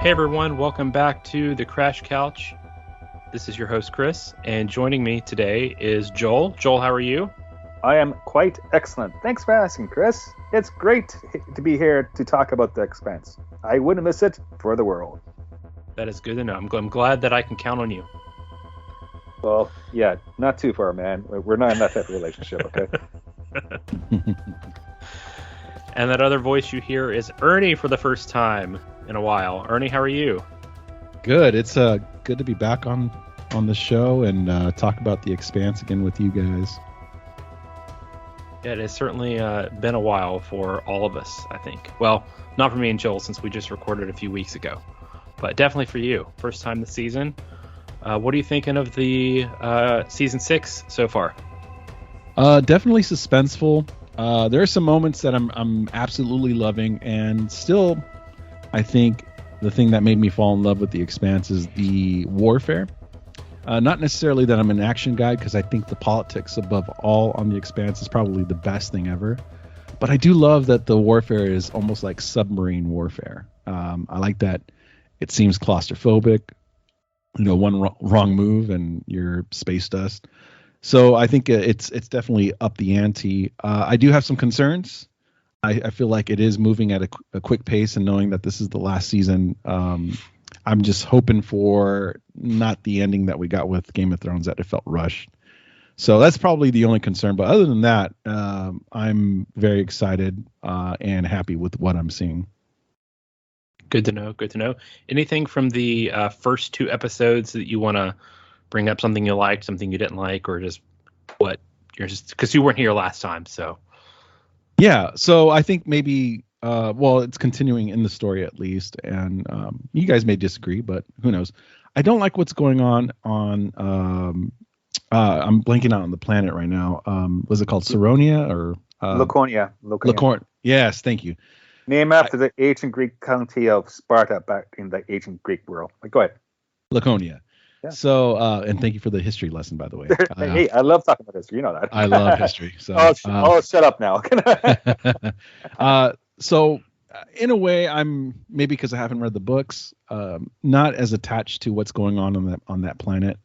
Hey everyone, welcome back to the Crash Couch. This is your host Chris, and joining me today is Joel. Joel, how are you? I am quite excellent. Thanks for asking, Chris. It's great to be here to talk about the Expanse. I wouldn't miss it for the world. That is good to know. I'm glad that I can count on you. Well, yeah, not too far, man. We're not in that type of relationship, okay? And that other voice you hear is Ernie for the first time in a while. Ernie, how are you? Good. It's good to be back on the show and talk about the Expanse again with you guys. Yeah, it has certainly been a while for all of us, I think. Well, not for me and Joel, since we just recorded a few weeks ago, but definitely for you. First time this season. What are you thinking of the season 6 so far? Definitely suspenseful. There are some moments that I'm absolutely loving, and still, I think the thing that made me fall in love with the Expanse is the warfare. Not necessarily that I'm an action guy, because I think the politics above all on the Expanse is probably the best thing ever. But I do love that the warfare is almost like submarine warfare. I like that it seems claustrophobic. You know, one wrong move and you're space dust. So I think it's definitely up the ante. I do have some concerns. I feel like it is moving at a quick pace, and knowing that this is the last season, I'm just hoping for not the ending that we got with Game of Thrones, that it felt rushed. So that's probably the only concern. But other than that, I'm very excited and happy with what I'm seeing. Good to know. Good to know. Anything from the first 2 episodes that you want to bring up? Something you liked, something you didn't like, or just what you're just because you weren't here last time. So yeah. So I think maybe well, it's continuing in the story at least, and you guys may disagree, but who knows? I don't like what's going on. I'm blanking out on the planet right now. Was it called Saronia or Laconia. Yes, thank you. Named after the ancient Greek county of Sparta back in the ancient Greek world. Go ahead. Laconia. Yeah. So, and thank you for the history lesson, by the way. Hey, I love talking about history. You know that. I love history. So, shut up now. So, in a way, I'm maybe because I haven't read the books, not as attached to what's going on that planet.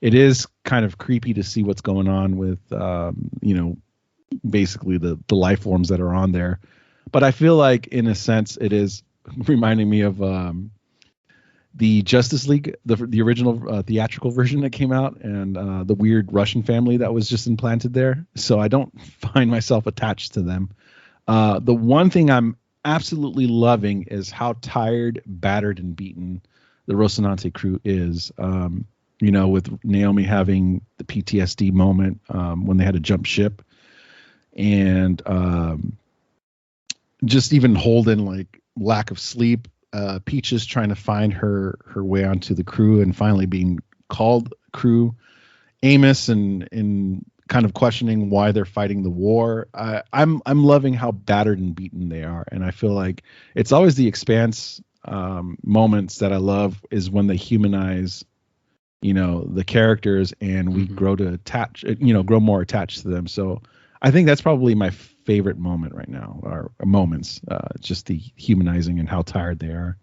It is kind of creepy to see what's going on with, basically the life forms that are on there. But I feel like, in a sense, it is reminding me of the Justice League, the original theatrical version that came out, and the weird Russian family that was just implanted there. So I don't find myself attached to them. The one thing I'm absolutely loving is how tired, battered, and beaten the Rocinante crew is. With Naomi having the PTSD moment when they had to jump ship, and just even Holden, like, lack of sleep. Peaches trying to find her way onto the crew and finally being called crew. Amos and kind of questioning why they're fighting the war. I'm loving how battered and beaten they are, and I feel like it's always the Expanse moments that I love is when they humanize, the characters, and we grow more attached to them. So I think that's probably my favorite moment right now, or moments, just the humanizing and how tired they are.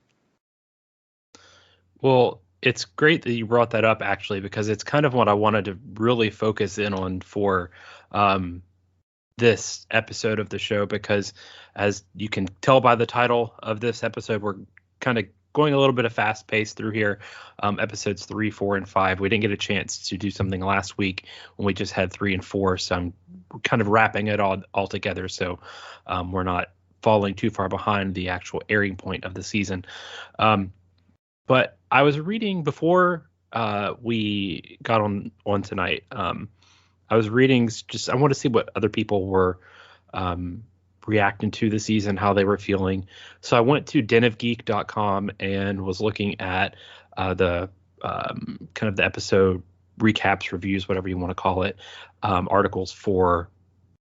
Well, it's great that you brought that up, actually, because it's kind of what I wanted to really focus in on for this episode of the show, because as you can tell by the title of this episode, we're kind of going a little bit of fast pace through here. Episodes 3, 4, and 5. We didn't get a chance to do something last week when we just had 3 and 4. So I'm kind of wrapping it all together. So we're not falling too far behind the actual airing point of the season. But I was reading before we got on tonight. I was reading I want to see what other people were reacting to the season, how they were feeling. So I went to denofgeek.com and was looking at the kind of the episode recaps, reviews, whatever you want to call it, articles for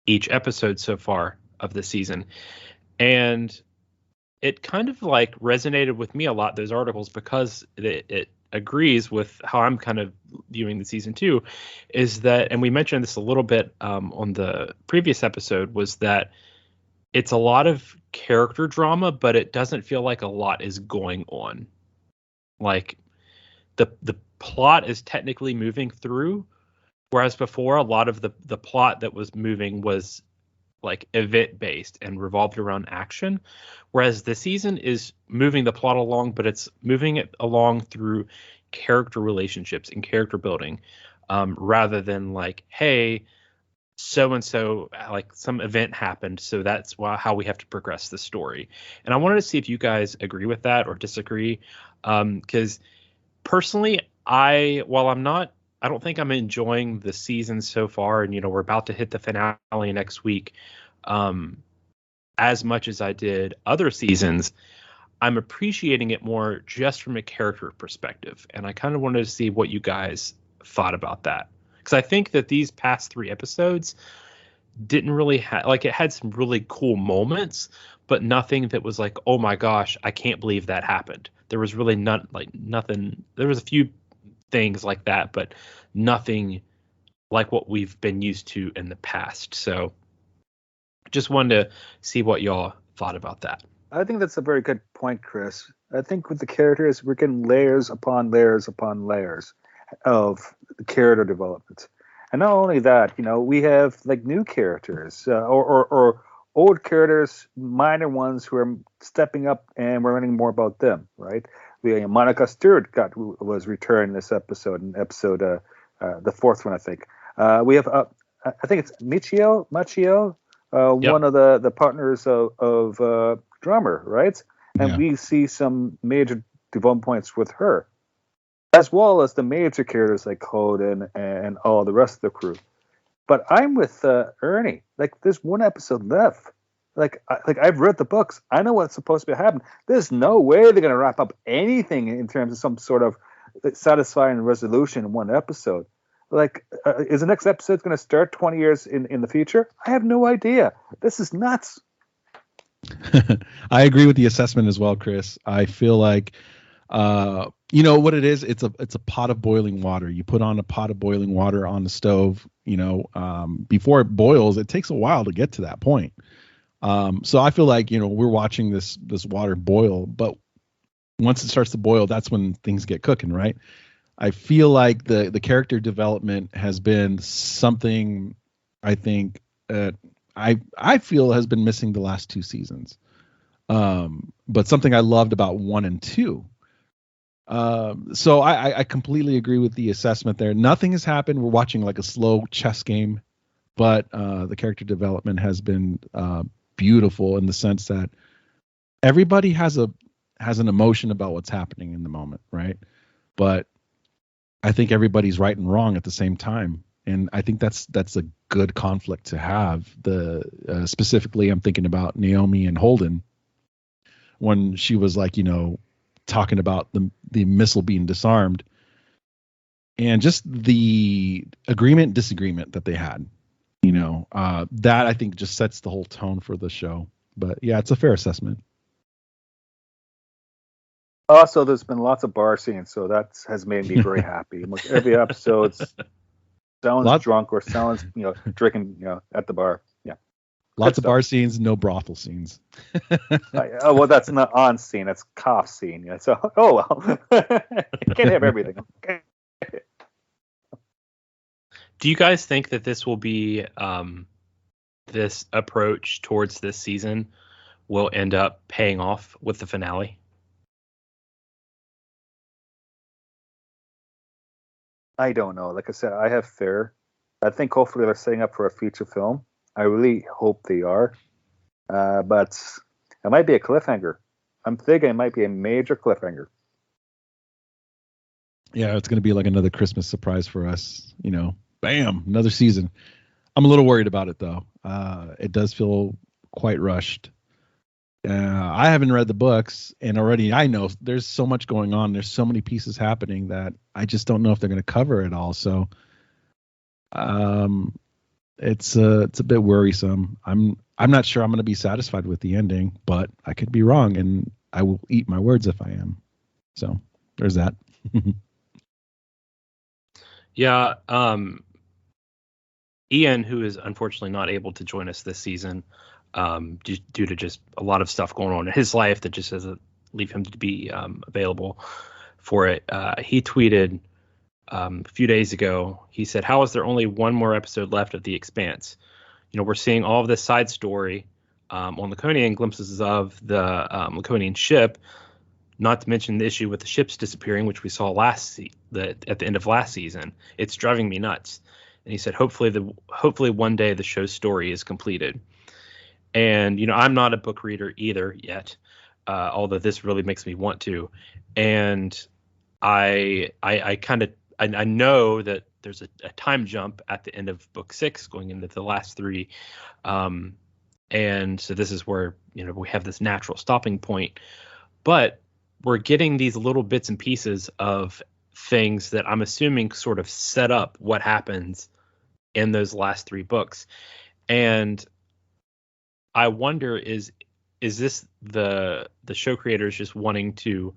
each episode so far of the season. And it kind of like resonated with me a lot, those articles, because it agrees with how I'm kind of viewing the season 2, is that, and we mentioned this a little bit on the previous episode, was that it's a lot of character drama, but it doesn't feel like a lot is going on like the plot is technically moving through, whereas before a lot of the plot that was moving was like event based and revolved around action, whereas this season is moving the plot along, but it's moving it along through character relationships and character building, rather than like, hey, so and so, like some event happened, so that's how we have to progress the story. And I wanted to see if you guys agree with that or disagree, because personally, while I don't think I'm enjoying the season so far, and we're about to hit the finale next week, as much as I did other seasons. I'm appreciating it more just from a character perspective, and I kind of wanted to see what you guys thought about that, because I think that these past 3 episodes didn't really have, like, it had some really cool moments, but nothing that was like, oh my gosh, I can't believe that happened. There was really nothing. There was a few things like that, but nothing like what we've been used to in the past. So just wanted to see what y'all thought about that. I think that's a very good point, Chris. I think with the characters, we're getting layers upon layers upon layers of character development. And not only that, we have like new characters or old characters, minor ones who are stepping up, and we're learning more about them, right? Monica Stewart was returned this episode, in episode the 4th one, I think. We have I think it's Machio, Yep. one of the partners of Drummer, right? And Yeah. we see some major development points with her, as well as the major characters like Holden and all the rest of the crew. But I'm with Ernie. Like, there's one episode left. Like I've read the books. I know what's supposed to be happening. There's no way they're going to wrap up anything in terms of some sort of satisfying resolution in one episode. Like, is the next episode going to start 20 years in the future? I have no idea. This is nuts. I agree with the assessment as well, Chris. I feel like, you know what it is? It's a pot of boiling water. You put on a pot of boiling water on the stove, before it boils, it takes a while to get to that point. So I feel like, we're watching this water boil, but once it starts to boil, that's when things get cooking, right? I feel like the character development has been something I think I feel has been missing the last 2 seasons. But something I loved about 1 and 2. So I completely agree with the assessment there. Nothing has happened. We're watching like a slow chess game, but the character development has been beautiful in the sense that everybody has an emotion about what's happening in the moment, right? But I think everybody's right and wrong at the same time, and I think that's a good conflict to have. Specifically, I'm thinking about Naomi and Holden when she was like, talking about the missile being disarmed, and just the agreement disagreement that they had. That I think just sets the whole tone for the show. But yeah, it's a fair assessment. Also, there's been lots of bar scenes, so that has made me very happy. Like, every episode, someone's drunk or someone's drinking at the bar. Yeah, lots of bar scenes, no brothel scenes. Well, that's not on scene. That's cough scene. Yeah. So, well, you can't have everything. Okay. Do you guys think that this will be this approach towards this season will end up paying off with the finale? I don't know. Like I said, I have fear. I think hopefully they're setting up for a feature film. I really hope they are. But it might be a cliffhanger. I'm thinking it might be a major cliffhanger. Yeah, it's going to be like another Christmas surprise for us. Bam, another season. I'm a little worried about it, though. It does feel quite rushed. I haven't read the books, and already I know there's so much going on. There's so many pieces happening that I just don't know if they're going to cover it all. So, it's a bit worrisome. I'm not sure I'm going to be satisfied with the ending, but I could be wrong, and I will eat my words if I am. So there's that. Yeah. Ian, who is unfortunately not able to join us this season, due to just a lot of stuff going on in his life that just doesn't leave him to be available for it. He tweeted a few days ago. He said, "How is there only one more episode left of The Expanse? We're seeing all of this side story on Laconian, glimpses of the Laconian ship, not to mention the issue with the ships disappearing, which we saw at the end of last season. It's driving me nuts." And he said, hopefully one day the show's story is completed. And, I'm not a book reader either yet, although this really makes me want to. And I know that there's a time jump at the end of book 6 going into the last 3. And so this is where, we have this natural stopping point. But we're getting these little bits and pieces of things that I'm assuming sort of set up what happens in those last 3 books. And I wonder, is this the show creators just wanting to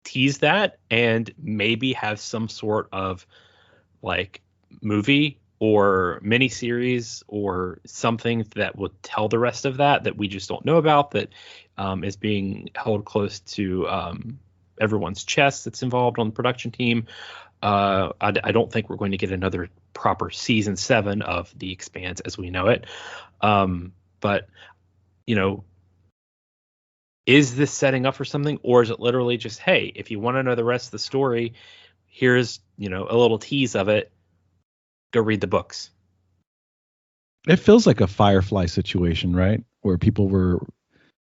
tease that and maybe have some sort of like movie or miniseries or something that will tell the rest of that we just don't know about, that is being held close to everyone's chest that's involved on the production team. I don't think we're going to get another proper season 7 of The Expanse as we know it. But is this setting up for something, or is it literally just, hey, if you want to know the rest of the story, here's, a little tease of it, go read the books? It feels like a Firefly situation, right? Where people were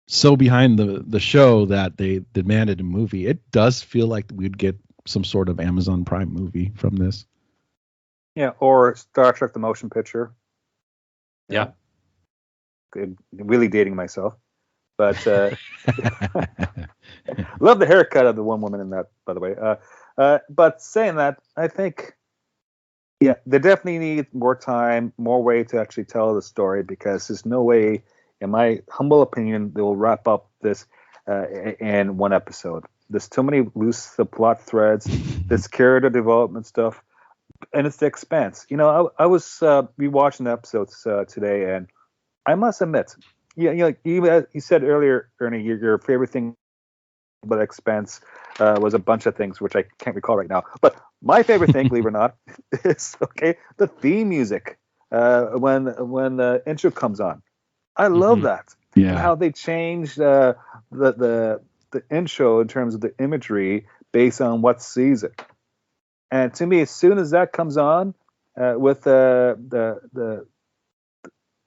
so behind the show that they demanded a movie. It does feel like we'd get some sort of Amazon Prime movie from this. Yeah, or Star Trek the motion picture. Yeah. Really dating myself. But love the haircut of the one woman in that, by the way. But saying that, I think, yeah, they definitely need more time, more way to actually tell the story, because there's no way, in my humble opinion, they will wrap up this in one episode. There's too many loose plot threads, this character development stuff, and it's The Expanse. I was rewatching the episodes today, and I must admit, you said earlier, Ernie, your favorite thing about Expanse was a bunch of things which I can't recall right now. But my favorite thing, believe it or not, is the theme music when the intro comes on. I love that. Yeah, how they changed the intro in terms of the imagery based on what season. And to me, as soon as that comes on with the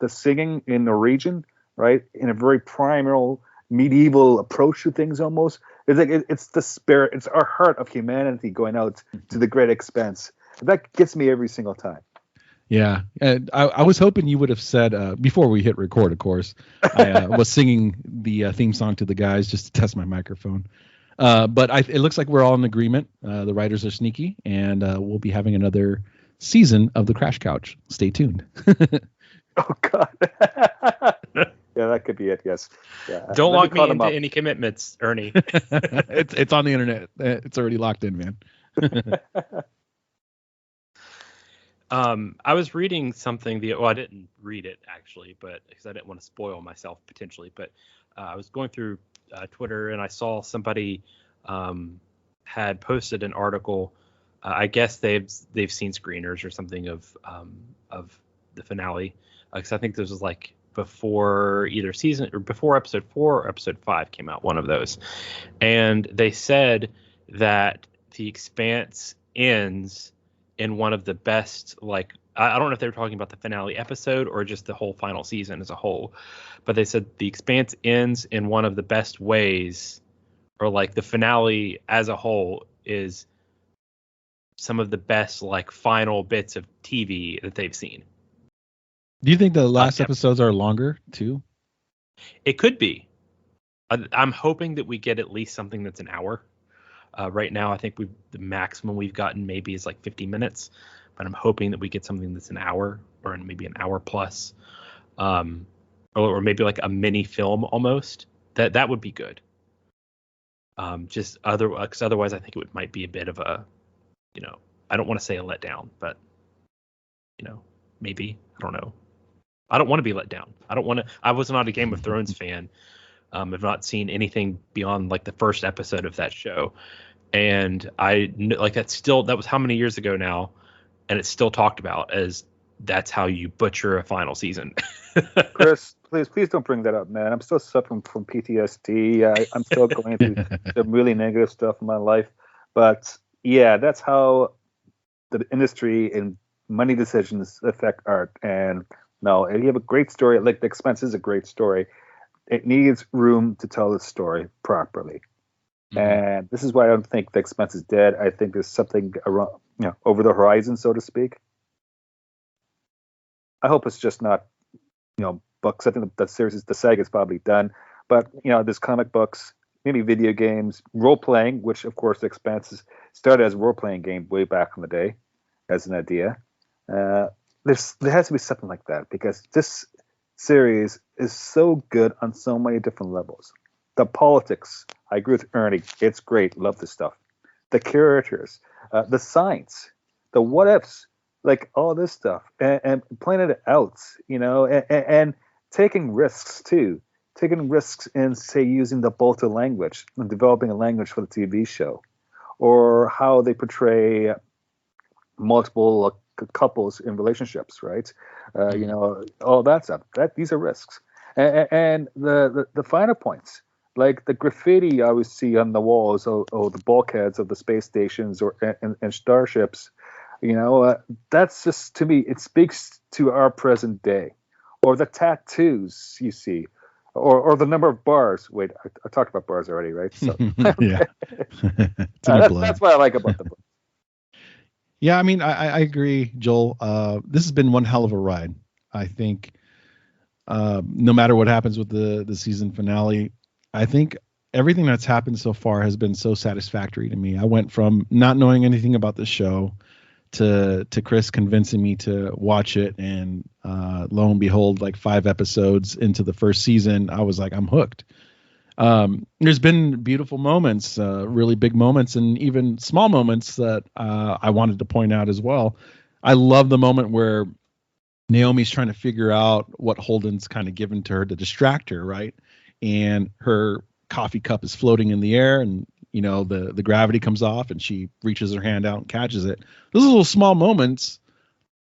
singing in Norwegian, right, in a very primal medieval approach to things, almost, it's like it's the spirit, it's our heart of humanity going out to the great expanse. That gets me every single time. Yeah, and I was hoping you would have said before we hit record. Of course, I was singing the theme song to the guys just to test my microphone. But it looks like we're all in agreement. The writers are sneaky, and we'll be having another season of the Crash Couch. Stay tuned. Oh God. Yeah, that could be it. Yes. Yeah. Don't lock me into any commitments, Ernie. It's on the internet. It's already locked in, man. I was reading something. I didn't read it actually, but because I didn't want to spoil myself potentially. But I was going through Twitter and I saw somebody had posted an article. I guess they've seen screeners or something of the finale, because I think this was like before either season or before episode 4 or episode 5 came out, one of those. And they said that The Expanse ends in one of the best, like, I don't know if they were talking about the finale episode or just the whole final season as a whole, but they said The Expanse ends in one of the best ways, or like the finale as a whole is some of the best like final bits of TV that they've seen. Do you think the last episodes are longer too? It could be. I'm hoping that we get at least something that's an hour. Right now, I think the maximum we've gotten maybe is like 50 minutes, but I'm hoping that we get something that's an hour or maybe an hour plus, or maybe like a mini film almost. That would be good. Because otherwise, I think it might be a bit of a, I don't want to say a letdown, but maybe, I don't know. I don't want to be let down. I was not a Game of Thrones fan. I've not seen anything beyond like the first episode of that show And that was how many years ago now, and it's still talked about as that's how you butcher a final season. Chris, please don't bring that up, man. I'm still suffering from PTSD. I'm still going through some really negative stuff in my life. But yeah, that's how the industry and money decisions affect art. And no, if you have a great story, like The Expanse is a great story, it needs room to tell the story properly. Mm-hmm. And this is why I don't think The Expanse is dead. I think there's something around, over the horizon, so to speak. I hope it's just not, books. I think the series, the saga is probably done. But, there's comic books, maybe video games, role-playing, which, of course, The Expanse started as a role-playing game way back in the day as an idea. There has to be something like that, because this series is so good on so many different levels. The politics, I agree with Ernie. It's great. Love this stuff. The characters, the science, the what-ifs, like all this stuff, and playing it out, and taking risks too. Taking risks in, say, using the Balto language and developing a language for the TV show, or how they portray multiple couples in relationships, right? All that stuff. These are risks, and the finer points, like the graffiti I always see on the walls, or the bulkheads of the space stations and starships. That's just, to me, it speaks to our present day. Or the tattoos you see, or the number of bars. Wait, I talked about bars already, right? So yeah, that's what I like about the book. Yeah, I mean, I agree, Joel. This has been one hell of a ride. I think no matter what happens with the season finale, I think everything that's happened so far has been so satisfactory to me. I went from not knowing anything about the show to Chris convincing me to watch it, and lo and behold, like 5 episodes into the first season, I was like, I'm hooked. There's been beautiful moments, really big moments, and even small moments that I wanted to point out as well. I love the moment where Naomi's trying to figure out what Holden's kind of given to her to distract her, right? And her coffee cup is floating in the air, and the gravity comes off, and she reaches her hand out and catches it. Those little small moments,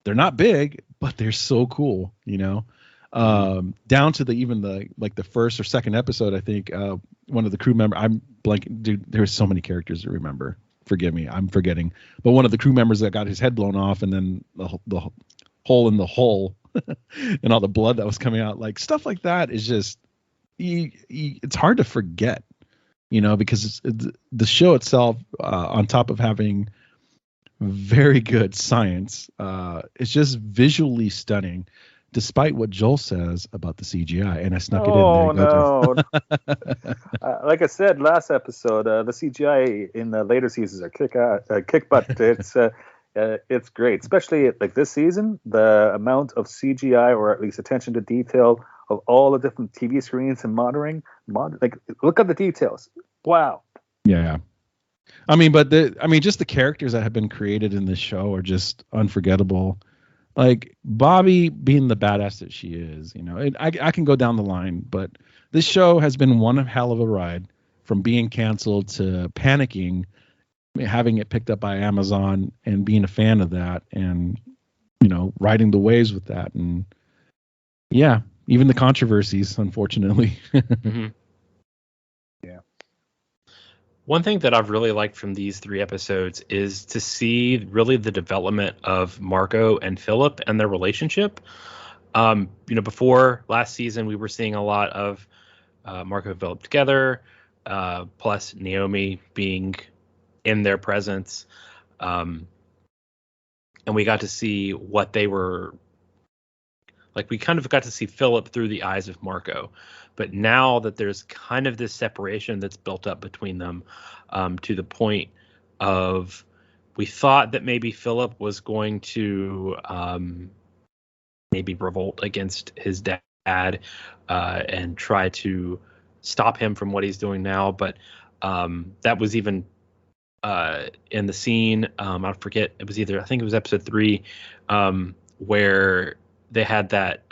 they're not big, but they're so cool, down to the first or second episode. I think one of the crew members, I'm blanking, dude, there's so many characters to remember. Forgive me, I'm forgetting. But one of the crew members that got his head blown off, and then the hole in the hole and all the blood that was coming out, like stuff like that is just, it's hard to forget. Because the show itself, on top of having very good science, it's just visually stunning, despite what Joel says about the CGI. And I snuck it in. Oh, no. Like I said last episode, the CGI in the later seasons are kick butt. It's great, especially like this season. The amount of CGI, or at least attention to detail, of all the different TV screens and monitoring, like look at the details. Wow. Yeah. I mean, just the characters that have been created in this show are just unforgettable. Like Bobby being the badass that she is, I can go down the line, but this show has been one hell of a ride, from being canceled to panicking, having it picked up by Amazon, and being a fan of that, and riding the waves with that. And yeah, even the controversies, unfortunately. Mm-hmm. Yeah. One thing that I've really liked from these 3 episodes is to see really the development of Marco and Philip and their relationship. Before last season, we were seeing a lot of Marco and Philip together, plus Naomi being in their presence. And we got to see what they were like. We kind of got to see Philip through the eyes of Marco. But now that there's kind of this separation that's built up between them, to the point of, we thought that maybe Philip was going to maybe revolt against his dad and try to stop him from what he's doing now. But that was even in the scene, I forget, I think it was episode 3, where they had that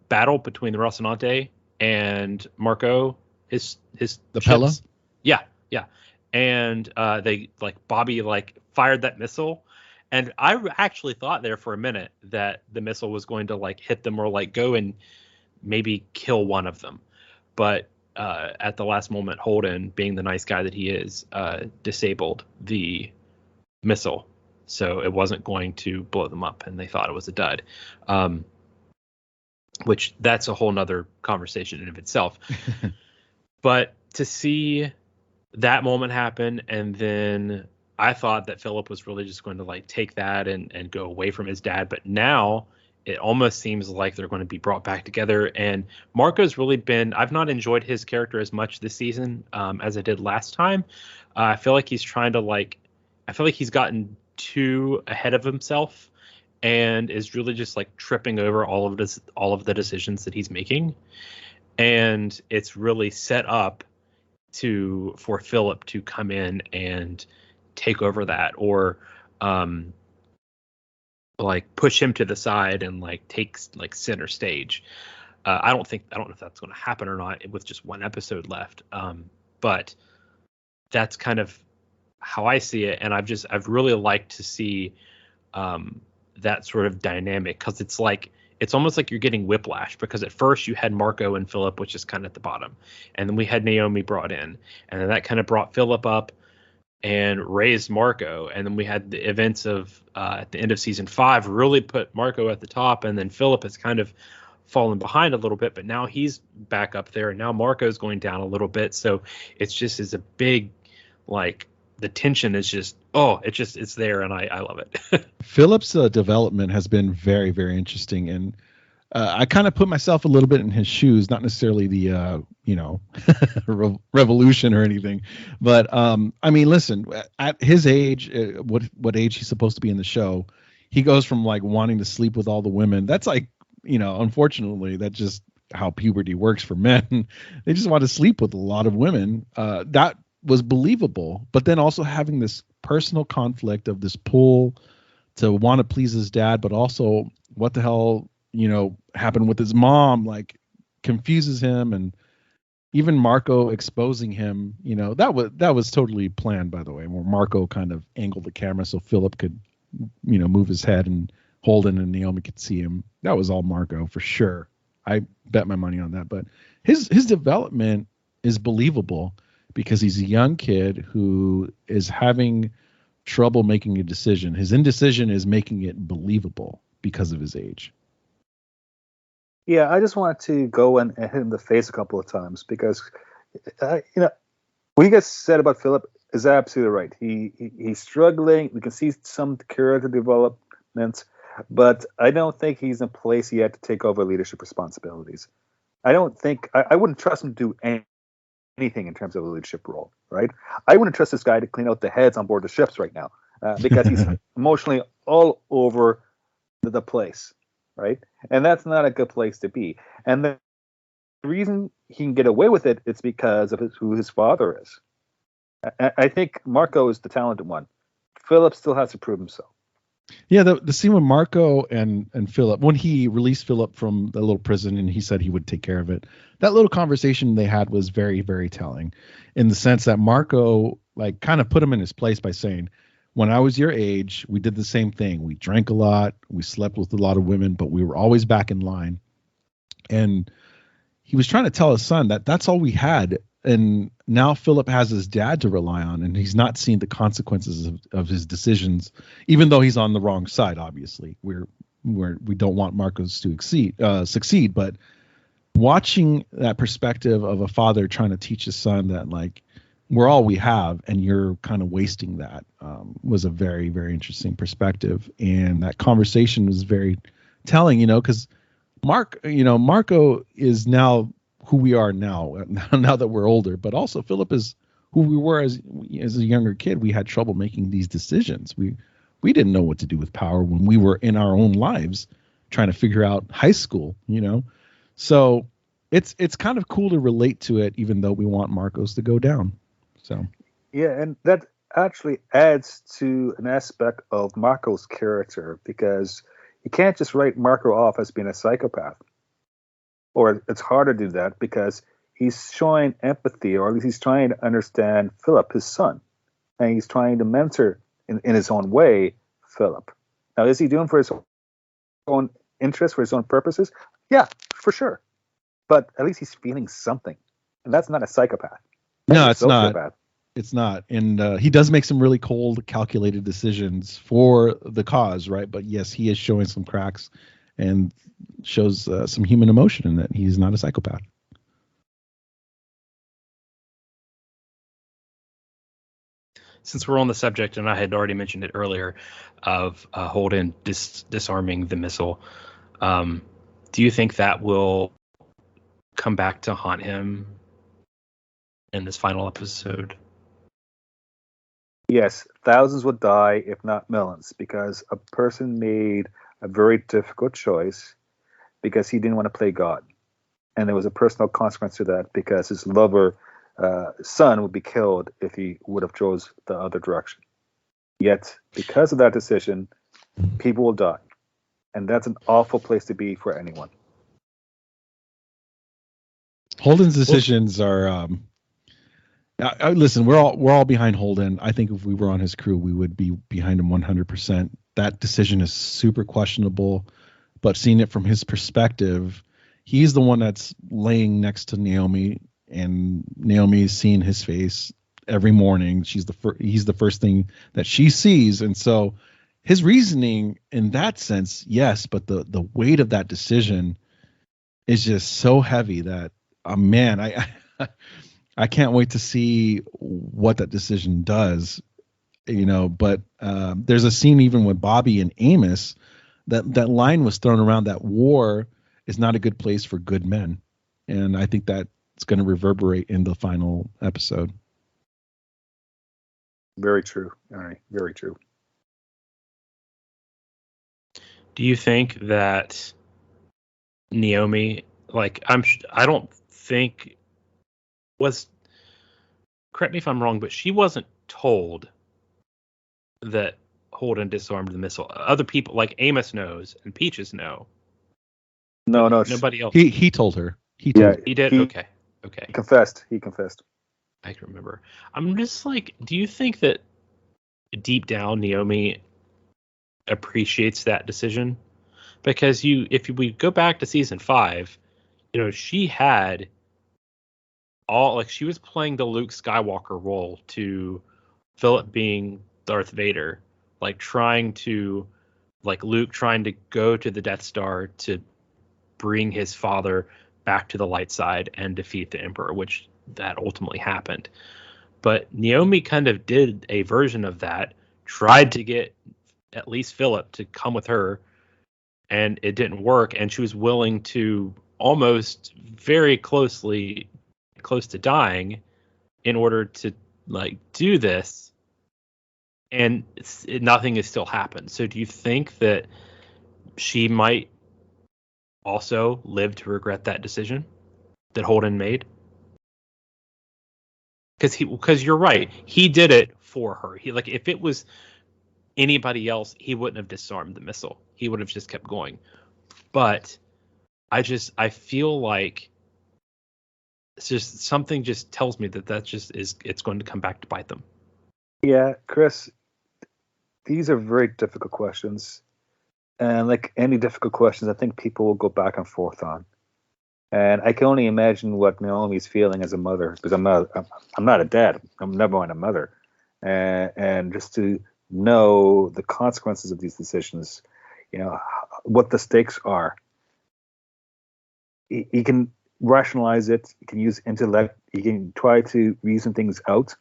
battle between the Rocinante and Marco, his the Pella. Yeah. and they like Bobby like fired that missile. And I actually thought there for a minute that the missile was going to like hit them or like go and maybe kill one of them. But at the last moment, Holden, being the nice guy that he is, disabled the missile. So it wasn't going to blow them up, and they thought it was a dud. Which that's a whole nother conversation in of itself. But to see that moment happen, and then I thought that Philip was really just going to like take that and go away from his dad. But now it almost seems like they're going to be brought back together. And Marco's really been, I've not enjoyed his character as much this season as I did last time. I feel like he's trying to I feel like he's gotten too ahead of himself and is really just like tripping over all of the decisions that he's making. And it's really set up for Philip to come in and take over that, or like push him to the side and like takes like center stage. I don't know if that's going to happen or not with just one episode left. But that's kind of how I see it. And I've really liked to see that sort of dynamic, because it's almost like you're getting whiplash, because at first you had Marco and Philip, which is kind of at the bottom. And then we had Naomi brought in, and then that kind of brought Philip up and raised Marco. And then we had the events of at the end of season 5 really put Marco at the top, and then Philip has kind of fallen behind a little bit, but now he's back up there, and now Marco's going down a little bit. So it's a big, like, the tension is just, it's there, and I love it. Philip's development has been very, very interesting, and I kind of put myself a little bit in his shoes, not necessarily the revolution or anything, but I mean, listen, at his age, what age he's supposed to be in the show, he goes from like wanting to sleep with all the women. That's like, unfortunately, that's just how puberty works for men. They just want to sleep with a lot of women. That was believable, but then also having this personal conflict of this pull to want to please his dad, but also what the hell happened with his mom, like, confuses him. And even Marco exposing him, that was totally planned, by the way, where Marco kind of angled the camera so Philip could move his head and Holden and Naomi could see him. That was all Marco for sure. I bet my money on that. But his development is believable, because he's a young kid who is having trouble making a decision. His indecision is making it believable because of his age. Yeah, I just wanted to go and hit him in the face a couple of times, because, what you guys said about Philip is absolutely right. He's struggling. We can see some character development, but I don't think he's in a place yet to take over leadership responsibilities. I wouldn't trust him to do anything in terms of a leadership role, right? I wouldn't trust this guy to clean out the heads on board the ships right now, because he's emotionally all over the place. Right, and that's not a good place to be. And the reason he can get away with it is because of who his father is. I think Marco is the talented one. Philip still has to prove himself. Yeah, the scene with Marco and Philip, when he released Philip from the little prison and he said he would take care of it, that little conversation they had was very, very telling, in the sense that Marco like kind of put him in his place by saying, when I was your age, we did the same thing. We drank a lot. We slept with a lot of women, but we were always back in line. And he was trying to tell his son that that's all we had. And now Philip has his dad to rely on, and he's not seeing the consequences of his decisions, even though he's on the wrong side. Obviously, we don't want Marcos to succeed. But watching that perspective of a father trying to teach his son that, like, we're all we have, and you're kind of wasting that, was a very, very interesting perspective. And that conversation was very telling, because Marco is now who we are now that we're older, but also Philip is who we were as a younger kid. We had trouble making these decisions. We didn't know what to do with power when we were in our own lives trying to figure out high school, So it's kind of cool to relate to it, even though we want Marcos to go down. So yeah, and that actually adds to an aspect of Marco's character, because you can't just write Marco off as being a psychopath. Or it's hard to do that, because he's showing empathy, or at least he's trying to understand Philip, his son, and he's trying to mentor in his own way Philip. Now, is he doing for his own interest, for his own purposes? Yeah, for sure. But at least he's feeling something, and that's not a psychopath. No, it's not. It's not. And he does make some really cold, calculated decisions for the cause, right? But yes, he is showing some cracks and shows some human emotion in that he's not a psychopath. Since we're on the subject, and I had already mentioned it earlier, of Holden disarming the missile, do you think that will come back to haunt him in this final episode? Yes, thousands would die, if not millions, because a person made a very difficult choice because he didn't want to play God. And there was a personal consequence to that because his lover, son, would be killed if he would have chose the other direction. Yet, because of that decision, people will die. And that's an awful place to be for anyone. Holden's decisions are... listen, we're all behind Holden. I think if we were on his crew, we would be behind him 100%. That decision is super questionable, but seeing it from his perspective, he's the one that's laying next to Naomi, and Naomi is seeing his face every morning. He's the first thing that she sees, and so his reasoning in that sense, yes, but the weight of that decision is just so heavy that, man, I can't wait to see what that decision does, but there's a scene even with Bobby and Amos that line was thrown around that war is not a good place for good men. And I think that's going to reverberate in the final episode. Very true. All right. Very true. Do you think that Naomi, I don't think correct me if I'm wrong, but she wasn't told that Holden disarmed the missile. Other people like Amos knows and Peaches know. No, nobody else. He told her. He did. Okay. He confessed. I can remember. I'm just like, do you think that deep down Naomi appreciates that decision? Because if we go back to season 5, she had she was playing the Luke Skywalker role to Philip being Darth Vader, Luke trying to go to the Death Star to bring his father back to the light side and defeat the Emperor, which that ultimately happened. But Naomi kind of did a version of that, tried to get at least Philip to come with her, and it didn't work, and she was willing to almost very close to dying in order to do this, and nothing has still happened. So do you think that she might also live to regret that decision that Holden made? Because you're right, he did it for her. If it was anybody else, he wouldn't have disarmed the missile. He would have just kept going. But I feel like it's just something just tells me that just it's going to come back to bite them. Yeah, Chris, these are very difficult questions. And like any difficult questions, I think people will go back and forth on. And I can only imagine what Naomi's feeling as a mother, because I'm not a dad. I'm never mind a mother. And just to know the consequences of these decisions, what the stakes are. He can rationalize it. He can use intellect. He can try to reason things out.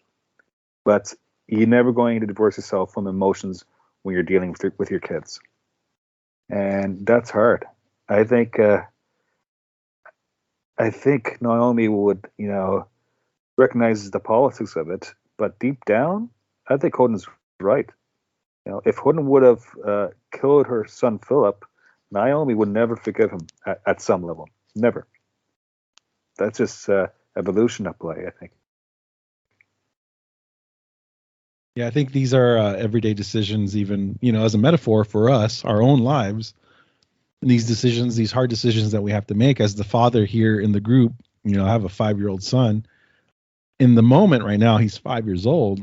But you're never going to divorce yourself from emotions when you're dealing with your kids. And that's hard. I think Naomi would, recognize the politics of it, but deep down, I think Holden's right. If Holden would have killed her son Philip, Naomi would never forgive him at some level. Never. That's just evolution at play, I think. Yeah, I think these are everyday decisions, even, as a metaphor for us, our own lives. And these decisions, these hard decisions that we have to make as the father here in the group, I have a 5-year-old son. In the moment right now, he's 5 years old.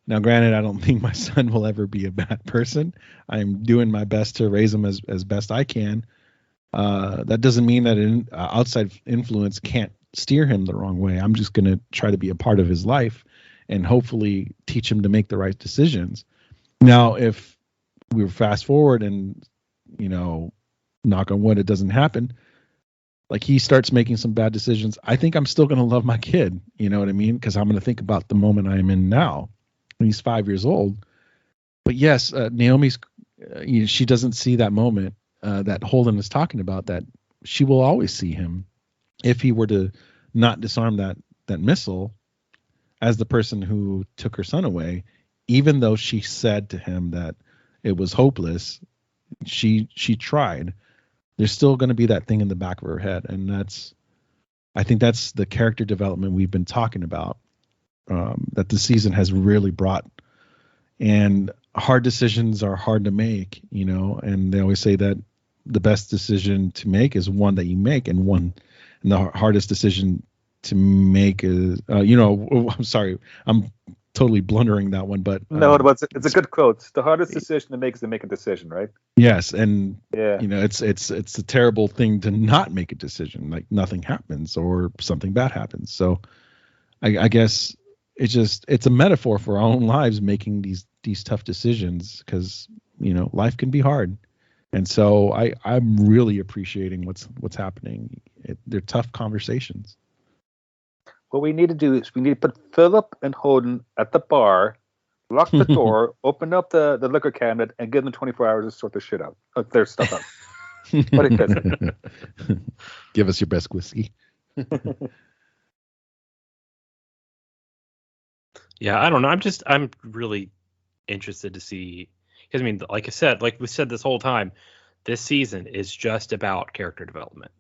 Now, granted, I don't think my son will ever be a bad person. I'm doing my best to raise him as best I can. That doesn't mean that an outside influence can't steer him the wrong way. I'm just going to try to be a part of his life and hopefully teach him to make the right decisions. Now, if we fast forward and, knock on wood, it doesn't happen, like he starts making some bad decisions, I think I'm still going to love my kid. You know what I mean? Because I'm going to think about the moment I'm in now. He's 5 years old. But yes, Naomi's, she doesn't see that moment that Holden is talking about, that she will always see him if he were to not disarm that missile as the person who took her son away. Even though she said to him that it was hopeless, she tried. There's still going to be that thing in the back of her head. And I think that's the character development we've been talking about, that the season has really brought. And hard decisions are hard to make, and they always say that the best decision to make is one that you make, and the hardest decision to make is, I'm sorry, I'm totally blundering that one, but no, it's a good quote. The hardest decision to make is to make a decision, right? Yes, and yeah, it's a terrible thing to not make a decision, like nothing happens or something bad happens. So I guess it's a metaphor for our own lives, making these tough decisions, because life can be hard. And so I'm really appreciating what's happening. They're tough conversations. What we need to do is we need to put Philip and Holden at the bar, lock the door, open up the liquor cabinet, and give them 24 hours to sort their shit out, their stuff out. What do you guys think? Give us your best whiskey. Yeah, I don't know. I'm really interested to see, because like I said, like we said this whole time, this season is just about character development.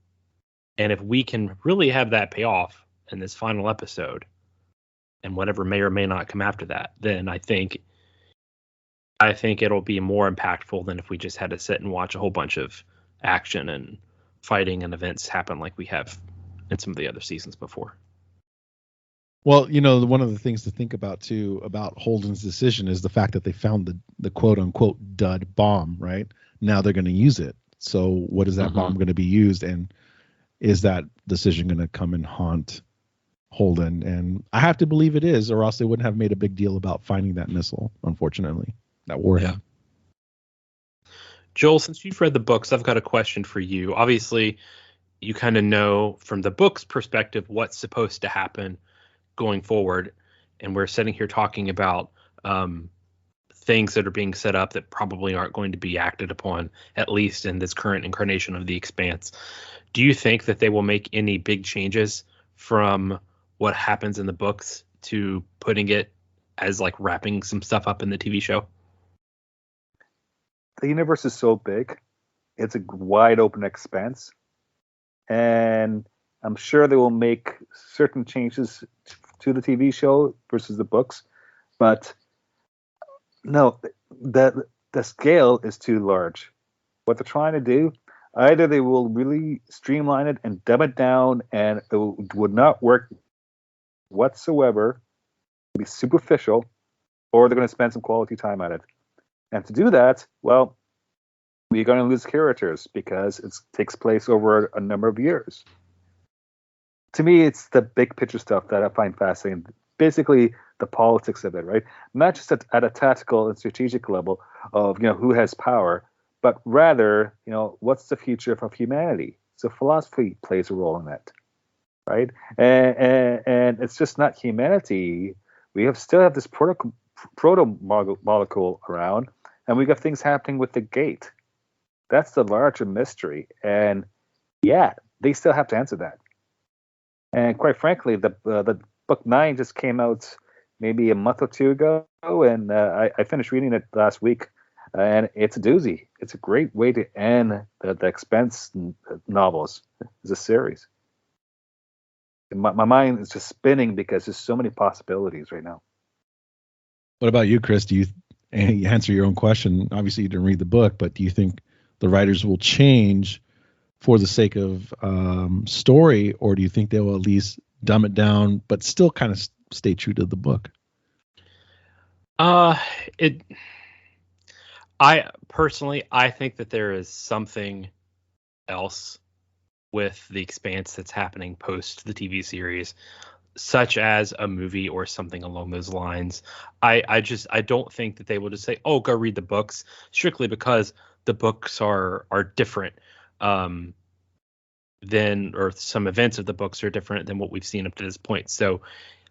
And if we can really have that pay off in this final episode, and whatever may or may not come after that, then I think it'll be more impactful than if we just had to sit and watch a whole bunch of action and fighting and events happen like we have in some of the other seasons before. Well, one of the things to think about too about Holden's decision is the fact that they found the quote unquote dud bomb, right? Now they're going to use it. So what is that bomb going to be used? And is that decision going to come and haunt Holden? And I have to believe it is, or else they wouldn't have made a big deal about finding that missile, unfortunately, that warhead. Yeah. Joel, since you've read the books, I've got a question for you. Obviously, you kind of know from the book's perspective what's supposed to happen going forward, and we're sitting here talking about things that are being set up that probably aren't going to be acted upon, at least in this current incarnation of the Expanse. Do you think that they will make any big changes from what happens in the books to putting it as like wrapping some stuff up in the TV show? The universe is so big. It's a wide open expanse. And I'm sure they will make certain changes to the TV show versus the books. But no, the scale is too large. What they're trying to do, either they will really streamline it and dumb it down, and it would not work whatsoever, be superficial, or they're going to spend some quality time on it. And to do that, well, we're going to lose characters because it takes place over a number of years. To me, it's the big picture stuff that I find fascinating. Basically, the politics of it, right? Not just at a tactical and strategic level of, who has power, but rather, what's the future of humanity? So philosophy plays a role in that, right? And it's just not humanity. We still have this proto molecule around, and we got things happening with the gate. That's the larger mystery, and yeah, they still have to answer that. And quite frankly, the book 9 just came out maybe a month or two ago, and I finished reading it last week, and it's a doozy. It's a great way to end the Expanse novels as a series. My mind is just spinning because there's so many possibilities right now. What about you, Chris? Do you answer your own question? Obviously, you didn't read the book, but do you think the writers will change for the sake of story, or do you think they will at least dumb it down but still kind of stay true to the book? It. I personally, I think that there is something else with the Expanse that's happening post the TV series, such as a movie or something along those lines. I don't think that they will just say, "Oh, go read the books," strictly because the books are different. Than or some events of the books are different than what we've seen up to this point. So,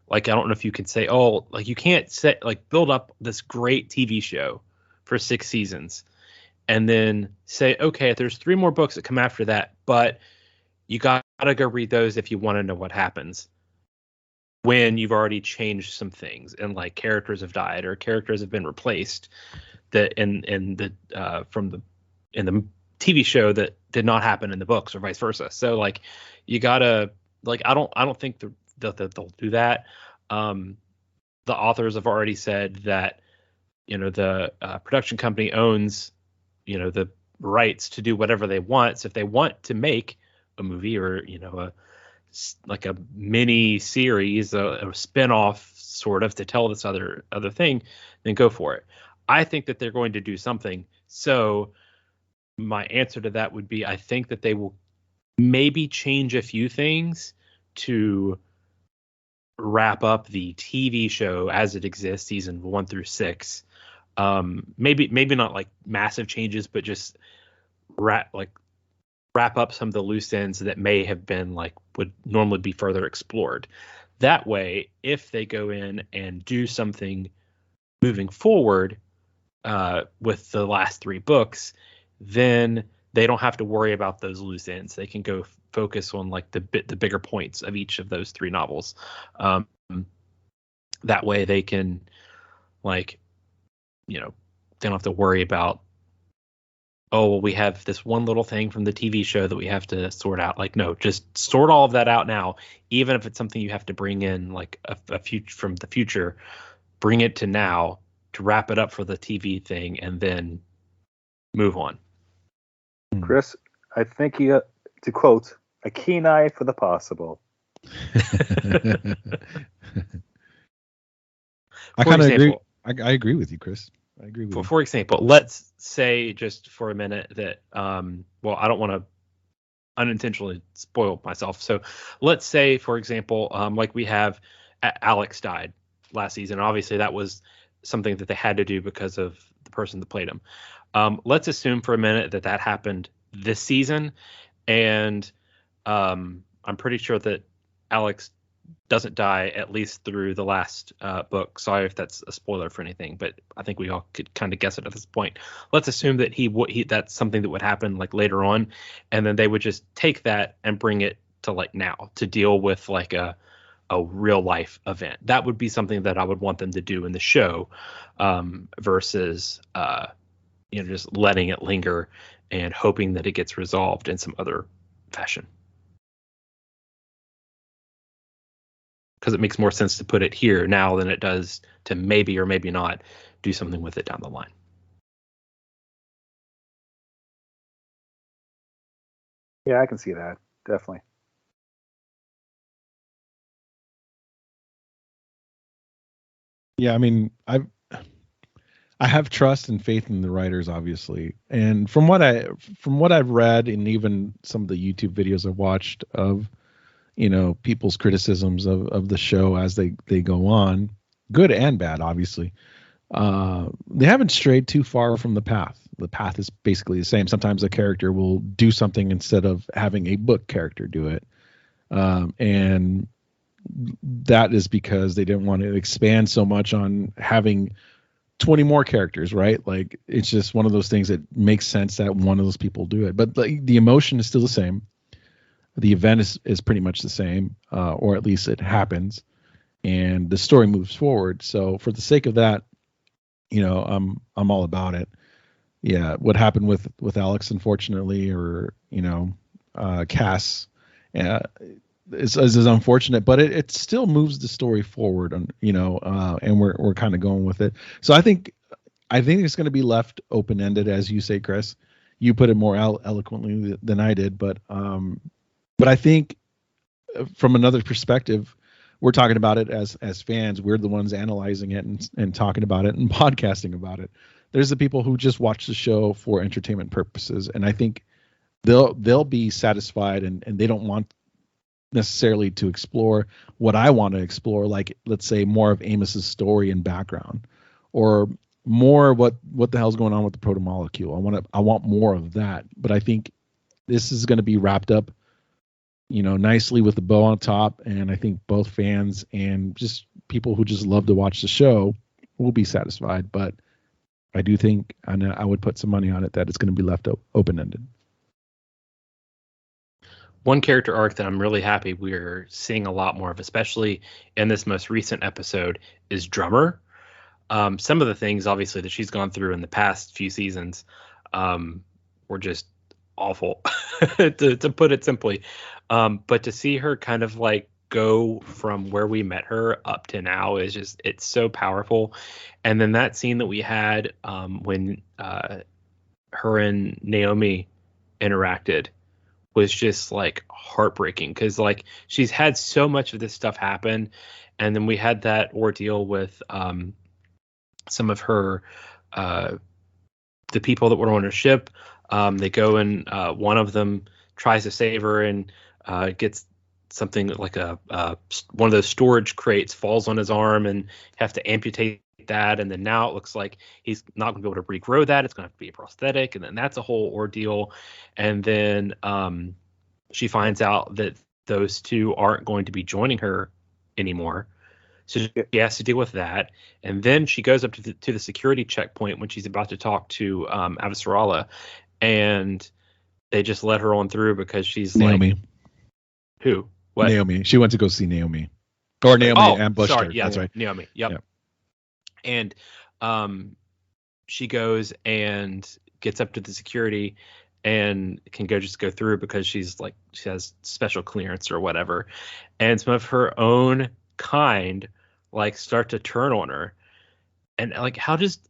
like, I don't know if you can say, "Oh, like you can't set like build up this great TV show for 6 seasons." And then say, okay, there's 3 more books that come after that, but you gotta go read those if you want to know what happens when you've already changed some things and like characters have died or characters have been replaced that in the TV show that did not happen in the books or vice versa. So like you gotta like I don't think that they'll do that. The authors have already said that the production company owns the rights to do whatever they want. So if they want to make a movie or like a mini series, a spin-off sort of to tell this other thing, then go for it. I think that they're going to do something. So my answer to that would be I think that they will maybe change a few things to wrap up the TV show as it exists, season 1 through 6. Maybe not like massive changes, but just wrap up some of the loose ends that may have been like would normally be further explored. That way, if they go in and do something moving forward with the last 3 books, then they don't have to worry about those loose ends. They can go focus on like the bigger points of each of those 3 novels. That way they can like they don't have to worry about, oh, well, we have this one little thing from the TV show that we have to sort out. Like, no, just sort all of that out now. Even if it's something you have to bring in like a future from the future, bring it to now to wrap it up for the TV thing and then move on. Chris, I think you, to quote, a keen eye for the possible. I kind of agree. I agree with you, Chris. I agree with you. For example, let's say just for a minute that, well, I don't want to unintentionally spoil myself. So let's say, for example, like we have Alex died last season. Obviously, that was something that they had to do because of the person that played him. Let's assume for a minute that happened this season. And I'm pretty sure that Alex doesn't die at least through the last book. Sorry if that's a spoiler for anything, but I think we all could kind of guess it at this point. Let's assume that that's something that would happen like later on, and then they would just take that and bring it to like now to deal with like a real life event. That would be something that I would want them to do in the show, versus just letting it linger and hoping that it gets resolved in some other fashion. Because it makes more sense to put it here now than it does to maybe or maybe not do something with it down the line. Yeah, I can see that. Definitely. Yeah, I mean, I have trust and faith in the writers, obviously, and from what I've read and even some of the YouTube videos I've watched of people's criticisms of the show as they go on, good and bad, obviously, they haven't strayed too far from the path. The path is basically the same. Sometimes a character will do something instead of having a book character do it, and that is because they didn't want to expand so much on having 20 more characters, right? Like, it's just one of those things that makes sense that one of those people do it, but like the emotion is still the same. The event is pretty much the same, or at least it happens, and the story moves forward. So for the sake of that, I'm all about it. Yeah, what happened with Alex, unfortunately, or Cass, is unfortunate, but it still moves the story forward, and we're kind of going with it. So I think it's going to be left open ended, as you say, Chris. you put it more eloquently than I did, but I think from another perspective, we're talking about it as fans. We're the ones analyzing it and talking about it and podcasting about it. There's the people who just watch the show for entertainment purposes, and I think they'll be satisfied, and they don't want necessarily to explore what I want to explore, like let's say more of Amos's story and background, or more what the hell's going on with the proto molecule. I want more of that, but I think this is going to be wrapped up, nicely with the bow on top, and I think both fans and just people who just love to watch the show will be satisfied. But I do think, and I would put some money on it, that it's going to be left open-ended. One character arc that I'm really happy we're seeing a lot more of, especially in this most recent episode, is Drummer. Some of the things, obviously, that she's gone through in the past few seasons were just awful, to put it simply. But to see her kind of like go from where we met her up to now it's so powerful. And then that scene that we had when her and Naomi interacted was just like heartbreaking, because like she's had so much of this stuff happen, and then we had that ordeal with some of her the people that were on her ship. They go and one of them tries to save her and gets something like a one of those storage crates falls on his arm, and have to amputate that. And then now it looks like he's not going to be able to regrow that. It's going to have to be a prosthetic, and then that's a whole ordeal. And then she finds out that those two aren't going to be joining her anymore. So she has to deal with that. And then she goes up to the security checkpoint when she's about to talk to Avasarala, and they just let her on through because she's Naomi. Like, who? What? Naomi. She went to go see Naomi. Or Naomi ambushed her. Yeah, that's right. Naomi. Yep. And she goes and gets up to the security and can go through because she has special clearance or whatever. And some of her own kind like start to turn on her. And like, how does,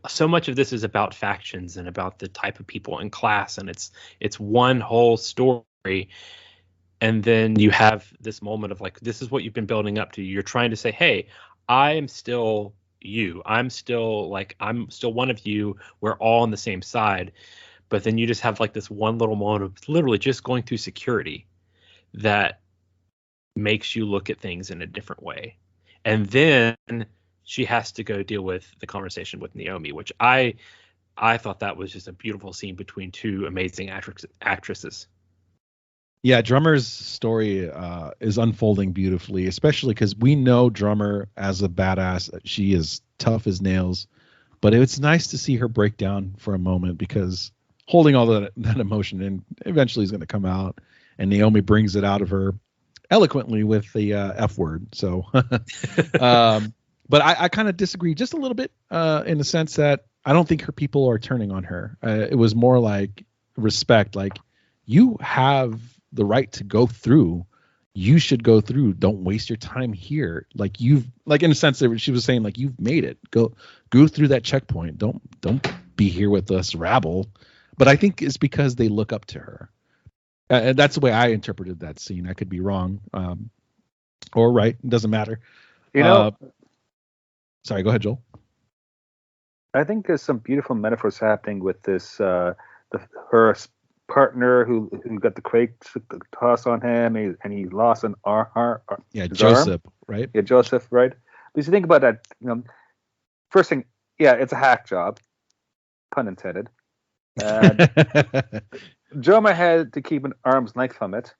so much of this is about factions and about the type of people in class, and it's one whole story. And then you have this moment of like, this is what you've been building up to. You're trying to say, hey, I am still you. I'm still one of you. We're all on the same side. But then you just have like this one little moment of literally just going through security that makes you look at things in a different way. And then she has to go deal with the conversation with Naomi, which I thought that was just a beautiful scene between two amazing actresses. Yeah, Drummer's story is unfolding beautifully, especially because we know Drummer as a badass. She is tough as nails, but it's nice to see her break down for a moment, because holding all that emotion and eventually is going to come out, and Naomi brings it out of her eloquently with the F word. So, but I kind of disagree just a little bit in the sense that I don't think her people are turning on her. It was more like respect, like you have the right to go through. You should go through. Don't waste your time here. Like in a sense that she was saying, like, you've made it. Go through that checkpoint. Don't be here with us rabble. But I think it's because they look up to her. And that's the way I interpreted that scene. I could be wrong, or right. It doesn't matter. Sorry, go ahead, Joel. I think there's some beautiful metaphors happening with this. Her partner who got the crate toss on him, and he lost an arm. Yeah, Joseph, arm. Right? Yeah, Joseph, right? Because you think about that, first thing, yeah, it's a hack job, pun intended. Drummer had to keep an arm's length from it,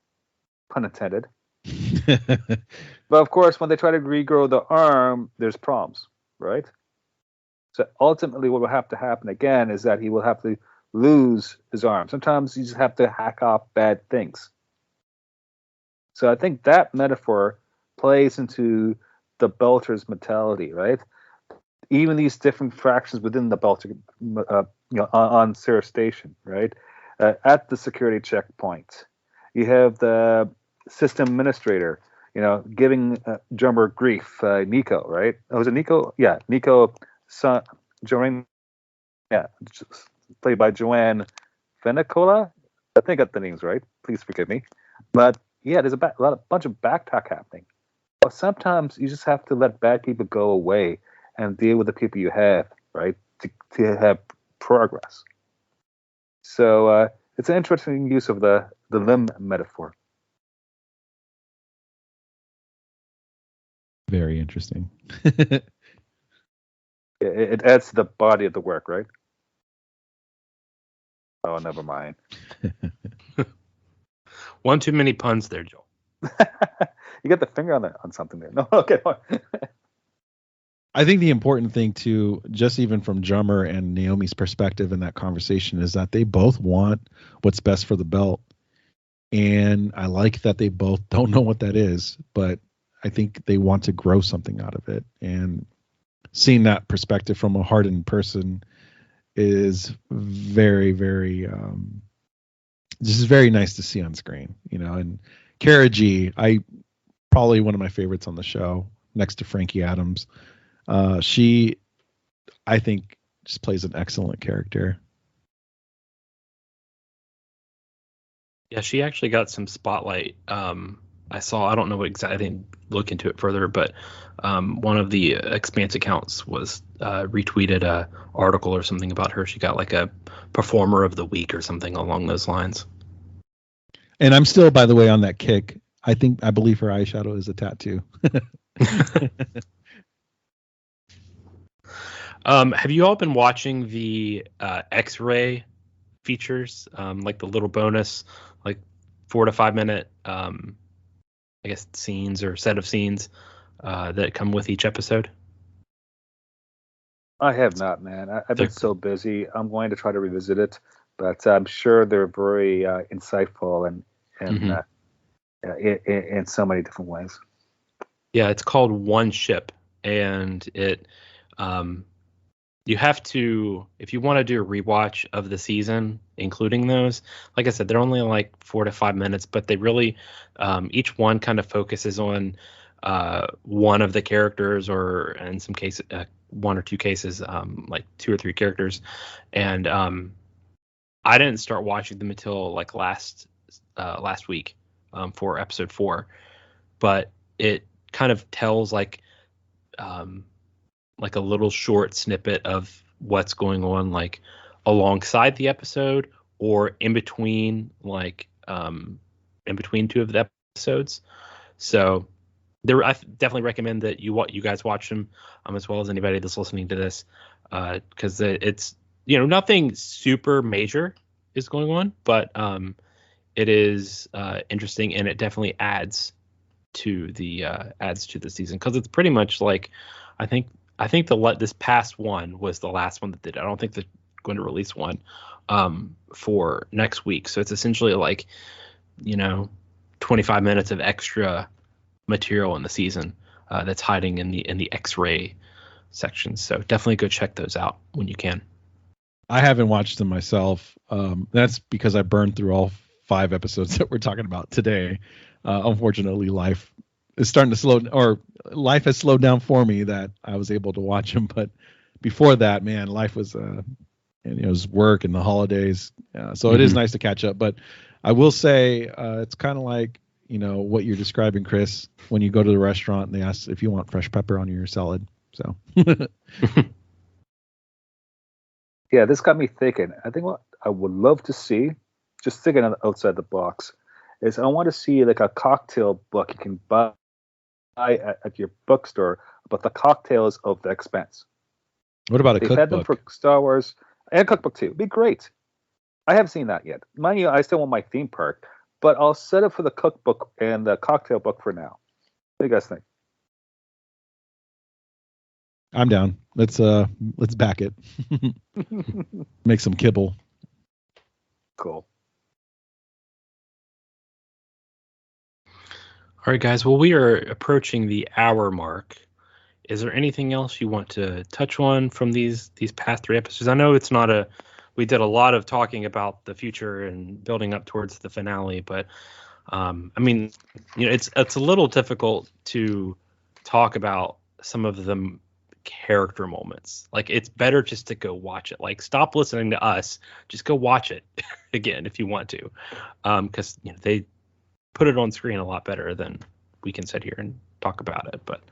pun intended. But of course, when they try to regrow the arm, there's problems, right? So ultimately, what will have to happen again is that he will have to lose his arm. Sometimes you just have to hack off bad things. So I think that metaphor plays into the Belter's mentality, right? Even these different fractions within the Belter, on Sarah Station, right? At the security checkpoint, you have the system administrator, giving Drummer grief. Nico, right? Oh, was it Nico? Yeah, Nico. Jorin. Yeah, played by Joanne Venicola. I think I got the names right. Please forgive me. But yeah, there's a bunch of backtalk happening. But sometimes you just have to let bad people go away and deal with the people you have, right? To have progress. So it's an interesting use of the limb metaphor. Very interesting. It adds to the body of the work, right? Oh, never mind. One too many puns there, Joel. You got the finger on something there. No, okay. I think the important thing too, just even from Drummer and Naomi's perspective in that conversation, is that they both want what's best for the belt. And I like that they both don't know what that is, but I think they want to grow something out of it. And seeing that perspective from a hardened person is very, very, just very nice to see on screen, you know. And Kara G, probably one of my favorites on the show, next to Frankie Adams. She, I think, just plays an excellent character. Yeah, she actually got some spotlight. I don't know what exactly, I didn't look into it further, but one of the Expanse accounts was retweeted a article or something about her. She got like a performer of the week or something along those lines. And I'm still, by the way, on that kick. I believe her eyeshadow is a tattoo. Have you all been watching the X-ray features, like the little bonus, like 4 to 5 minute, I guess, scenes or set of scenes that come with each episode? I have not, man. I've been so busy. I'm going to try to revisit it, but I'm sure they're very insightful and in so many different ways. Yeah, it's called One Ship, and it you have to, if you want to do a rewatch of the season, including those, like I said, they're only like 4 to 5 minutes, but they really, each one kind of focuses on one of the characters, or in some cases, one or two cases, like 2 or 3 characters. And I didn't start watching them until like last week for episode 4, but it kind of tells like a little short snippet of what's going on, like alongside the episode or in between, like in between 2 of the episodes. So I definitely recommend that you guys watch them, as well as anybody that's listening to this, because it's, nothing super major is going on, but it is interesting, and it definitely adds to the season, because it's pretty much like, I think this past one was the last one that did it. I don't think they're going to release one for next week. So it's essentially like, 25 minutes of extra material in the season that's hiding in the X-ray section. So definitely go check those out when you can. I haven't watched them myself. That's because I burned through all 5 episodes that we're talking about today. Unfortunately, life is starting to life has slowed down for me, that I was able to watch them. But before that, man, life was, and it was work and the holidays. So it is nice to catch up. But I will say, it's kind of like, what you're describing, Chris, when you go to the restaurant and they ask if you want fresh pepper on your salad. So. Yeah, this got me thinking. I think what I would love to see, just thinking outside the box, is I want to see like a cocktail book you can buy at your bookstore about the cocktails of the Expanse. What about a They've cookbook? had them for Star Wars, and a cookbook too. It'd be great. I haven't seen that yet. Mind you, I still want my theme park, but I'll set it for the cookbook and the cocktail book for now. What do you guys think? I'm down. Let's back it. Make some kibble. Cool. All right, guys. Well, we are approaching the hour mark. Is there anything else you want to touch on from these past 3 episodes? I know it's not we did a lot of talking about the future and building up towards the finale, but I mean, it's a little difficult to talk about some of the character moments. Like, it's better just to go watch it. Like, stop listening to us, just go watch it again if you want to, because they put it on screen a lot better than we can sit here and talk about it. But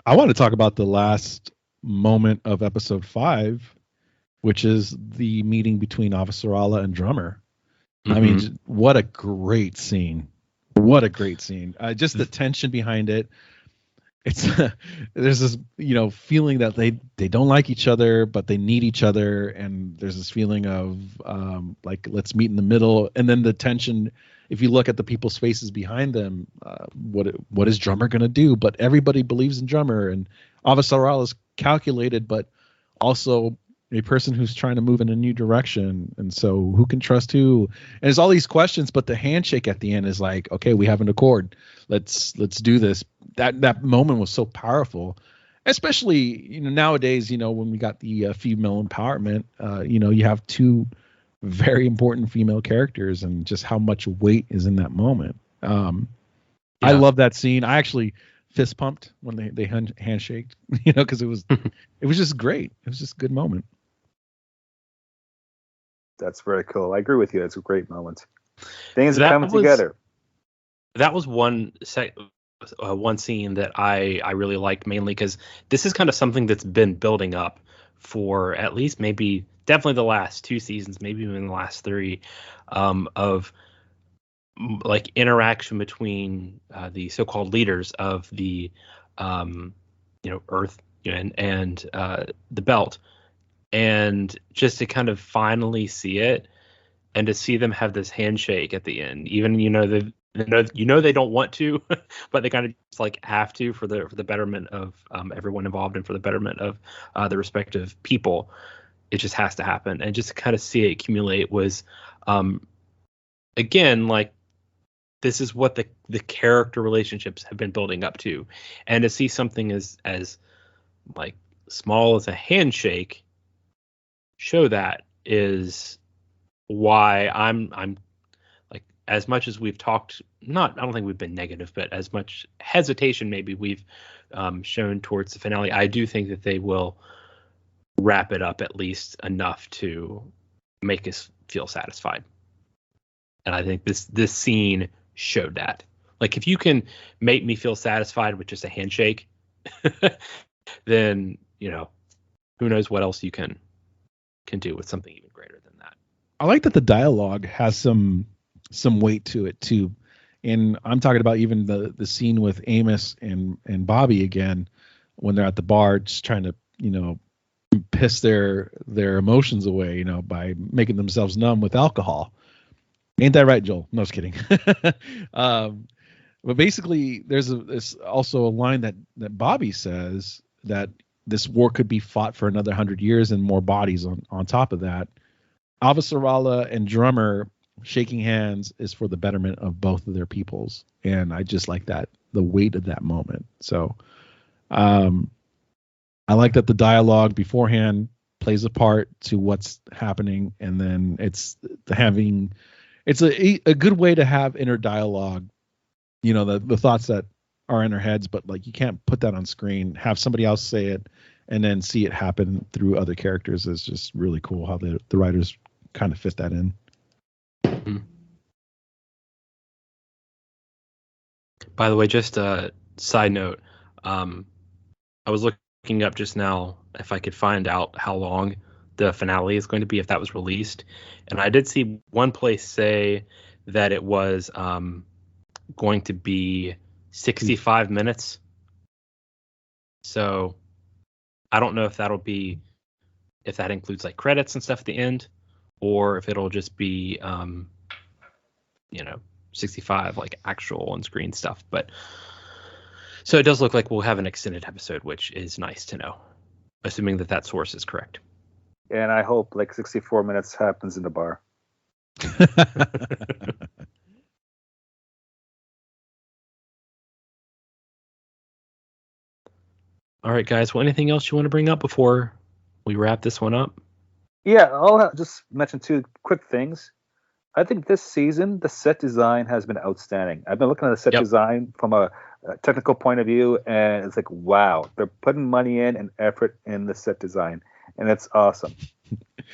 I want to talk about the last moment of episode 5, which is the meeting between Avasarala and Drummer. Mm-hmm. I mean, what a great scene. What a great scene. Just the tension behind it. It's there's this feeling that they don't like each other, but they need each other, and there's this feeling of like, let's meet in the middle. And then the tension, if you look at the people's faces behind them, what is Drummer gonna do? But everybody believes in Drummer, and Avasarala is calculated, but also a person who's trying to move in a new direction. And so who can trust who? And there's all these questions, but the handshake at the end is like, okay, we have an accord. Let's do this. That moment was so powerful, especially, nowadays, when we got the female empowerment, you have 2 very important female characters, and just how much weight is in that moment. I love that scene. I actually fist pumped when they handshaked, because it was just great. It was just a good moment. That's very cool. I agree with you. It's a great moment. Things are coming together. That was one scene that I really liked, mainly because this is kind of something that's been building up for at least definitely the last 2 seasons, maybe even the last 3, of like interaction between the so-called leaders of the Earth and the Belt. And just to kind of finally see it, and to see them have this handshake at the end, even they don't want to, but they kind of just like have to for the betterment of everyone involved, and for the betterment of the respective people. It just has to happen, and just to kind of see it accumulate was, again, like, this is what the character relationships have been building up to, and to see something as like small as a handshake show that is why I'm like, as much as we've talked, I don't think we've been negative, but as much hesitation maybe we've shown towards the finale, I do think that they will wrap it up at least enough to make us feel satisfied. And I think this scene showed that. Like, if you can make me feel satisfied with just a handshake, then who knows what else you can do with something even greater than that. I like that the dialogue has some weight to it too, and I'm talking about even the scene with Amos and Bobby again, when they're at the bar just trying to piss their emotions away, by making themselves numb with alcohol. Ain't that right, Joel? No, just kidding. But basically, there's also a line that Bobby says that this war could be fought for another 100 years and more bodies on top of that. Avasarala and Drummer shaking hands is for the betterment of both of their peoples. And I just like that, the weight of that moment. So I like that the dialogue beforehand plays a part to what's happening. And then it's a good way to have inner dialogue, the thoughts that are in our heads, but like, you can't put that on screen. Have somebody else say it and then see it happen through other characters is just really cool how the writers kind of fit that in. Mm-hmm. By the way, just a side note, I was looking up just now if I could find out how long the finale is going to be, if that was released, and I did see one place say that it was going to be 65 minutes. So I don't know if if that includes like credits and stuff at the end, or if it'll just be 65 like actual on screen stuff. But so it does look like we'll have an extended episode, which is nice to know, assuming that source is correct. And I hope like 64 minutes happens in the bar. All right, guys. Well, anything else you want to bring up before we wrap this one up? Yeah, I'll just mention 2 quick things. I think this season, the set design has been outstanding. I've been looking at the set design from a technical point of view, and it's like, wow, they're putting money in and effort in the set design, and it's awesome.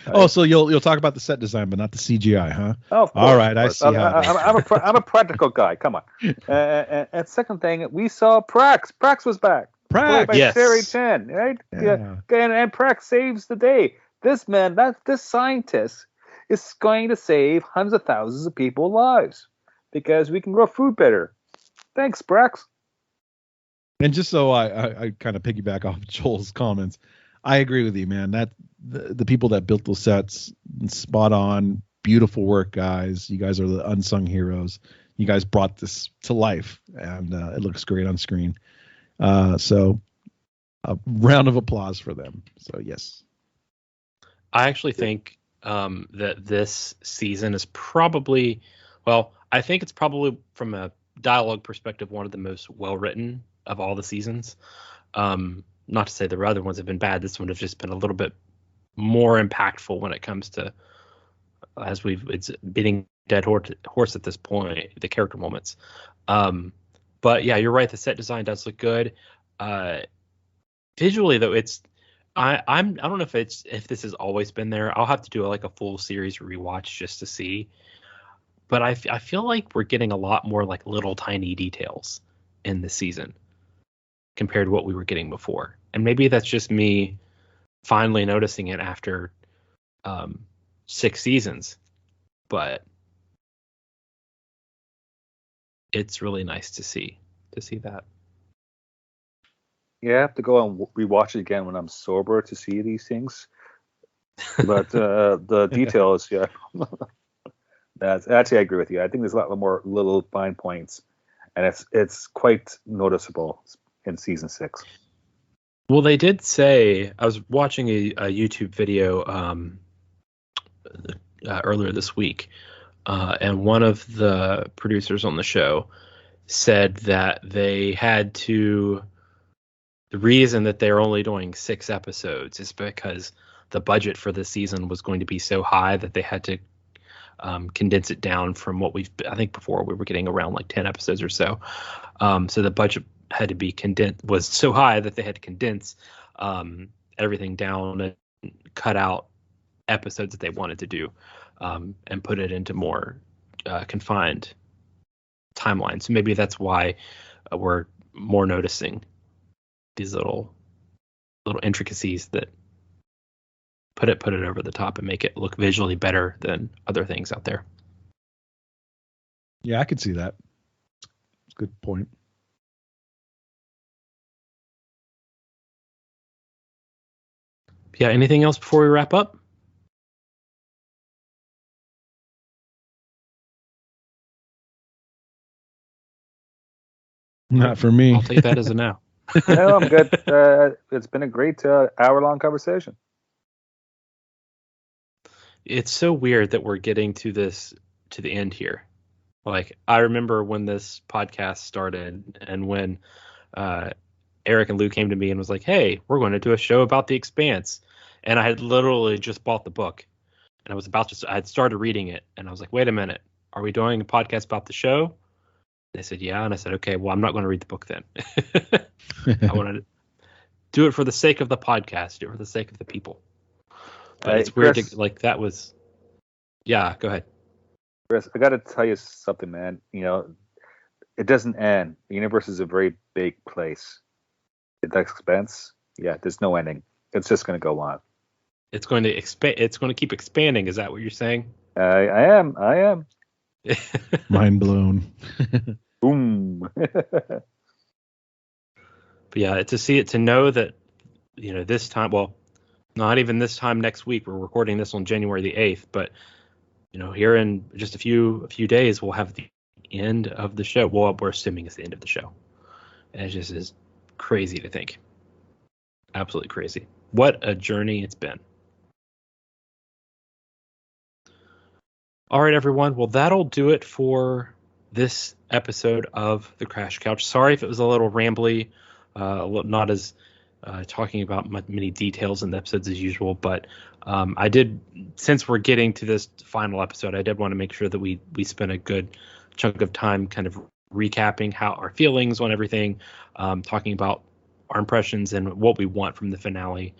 Oh, so you'll talk about the set design, but not the CGI, huh? Oh, of course, all right, of I course. see how. I'm a practical guy. Come on. And second thing, we saw Prax. Prax was back, played by Yes. Sherry Chen, right? Yeah. And Prax saves the day. This man, this scientist, is going to save hundreds of thousands of people's lives because we can grow food better. Thanks, Prax. And just so I kind of piggyback off Joel's comments, I agree with you, man. That the people that built those sets, spot on, beautiful work, guys. You guys are the unsung heroes. You guys brought this to life, and it looks great on screen. So a round of applause for them. So yes. I actually think that this season is probably, well, I think it's probably from a dialogue perspective one of the most well written of all the seasons. Not to say the other ones have been bad. This one has just been a little bit more impactful when it comes to, it's beating dead horse at this point, the character moments. But yeah, you're right. The set design does look good. Visually though, I don't know if this has always been there. I'll have to do a full series rewatch just to see. But I feel like we're getting a lot more like little tiny details in this season compared to what we were getting before. And maybe that's just me finally noticing it after 6 seasons. But it's really nice to see that. Yeah, I have to go and rewatch it again when I'm sober to see these things. But the details, yeah. Actually, I agree with you. I think there's a lot more little fine points, and it's quite noticeable in season 6. Well, they did say, I was watching a YouTube video earlier this week, and one of the producers on the show said that the reason that they're only doing 6 episodes is because the budget for this season was going to be so high that they had to condense it down from what I think before we were getting around like 10 episodes or so. So the budget had to be was so high that they had to condense everything down and cut out episodes that they wanted to do and put it into more confined timelines. So maybe that's why we're more noticing these little intricacies that put it over the top and make it look visually better than other things out there. Yeah, I could see that. It's a good point. Yeah, anything else before we wrap up? Not for me. I'll take that as a no. No, I'm good. It's been a great hour-long conversation. It's so weird that we're getting to the end here. Like, I remember when this podcast started and when Eric and Lou came to me and was like, hey, we're going to do a show about The Expanse. And I had literally just bought the book and I had started reading it. And I was like, wait a minute, are we doing a podcast about the show? They said, yeah. And I said, okay, well, I'm not going to read the book then. I want to do it for the sake of the podcast, do it for the sake of the people. But it's weird Chris, that was, yeah, go ahead. Chris, I got to tell you something, man. It doesn't end. The universe is a very big place. The Expanse, yeah, there's no ending. It's just going to go on. It's going to expand. It's going to keep expanding. Is that what you're saying? I am. Mind blown. Boom. But yeah, to know that, this time, well, not even this time next week. We're recording this on January the 8th, but here in just a few days, we'll have the end of the show. Well, we're assuming it's the end of the show. And it just is crazy to think. Absolutely crazy. What a journey it's been. All right, everyone. Well, that'll do it for this episode of The Crash Couch. Sorry if it was a little rambly, not as talking about many details in the episodes as usual, but I did, since we're getting to this final episode, I did want to make sure that we spent a good chunk of time kind of recapping how our feelings on everything, talking about our impressions and what we want from the finale.